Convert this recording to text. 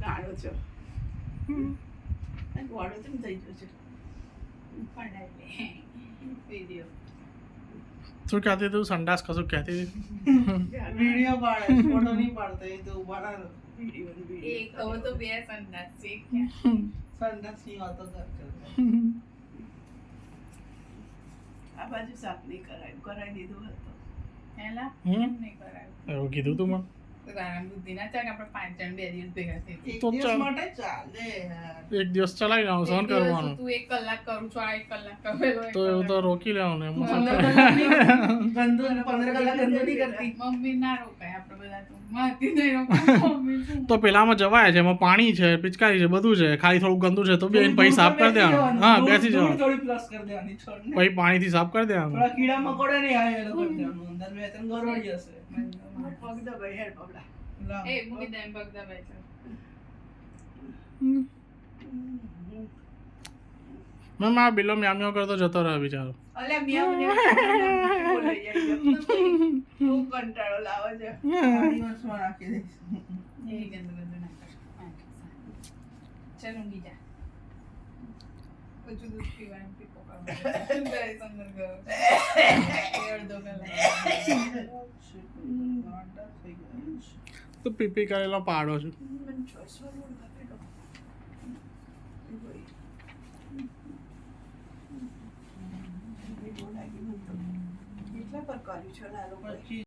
ગાળો છો ગોળો તો થઈ ગયો છે વિડીયો તું કહેતી તું સંડાસ કશું કહેતી वीडियो पाड़े फोटो नहीं पाड़ते ये तो बड़ा એક હવે તો બે સંદાસ છે संडास नहीं आता घर करते આ બાજુ સાફ નહીં કરાવી દીધું હતું હેલા હમ? નહીં કરાયું એવું કીધું તું મને તો તારા બુદ્ધિ ના ચાલે આપણે 5 જણ 2 દિવસ ભેગા થઈ एक तो दिवस चल। माटे चाले यार એક દિવસ ચલાવી લેવાનું સહન કરવાનું તું 1 કલાક કરું છું આ 1 કલાક કરેલો તો એવું તો રોકી લેવાનું ને એમાં શું 15 કરે? गंदू 15 कलाक गंदू नहीं करती મમ્મી ના રોકાય આપણે બધા તો માતી નહીં રોકાય મમ્મી શું તો પેલામાં જવાય છે એમાં પાણી છે પિચકારી છે બધું છે ખાલી થોડું ગંદુ છે તો બે પૈસા સાફ કરી દેવાનું હા બેસી જવાનું थोड़ी प्लस कर देવાની छोड़ ने પછી પાણીથી સાફ કરી દેવાનું थोड़ा कीड़ा मकोड़ा नहीं आए ये लोग कर देવાનું અંદર બે ત્રણ ગરોળી હશે પગ દબાઈ હેડ પગલા લા એ મૂકી દે એમ બગદા ભાઈ છે મેં મારા બિલ્લો મ્યામ્યો કરતો જતો રહ્યો બિચારો અલ્યા મિયાઉ ને બોલે જાય હું કંટાળો લાવે છે પાણી વરસમાં રાખી દઈશ એ ગંદુ ગંદુ ના કર ચાલ ઊંઘી જા પછી દૂધ પીવાનું પીપો કરવાનું બેસ અંદર ગયો અડધો કલાક ગાંડા થઈ ગયા છે. તો પીપી કરેલો પાડો છું મને ચોઈસવા લોડ આપેલો કેટલા પર કર્યું છે લાલો પછી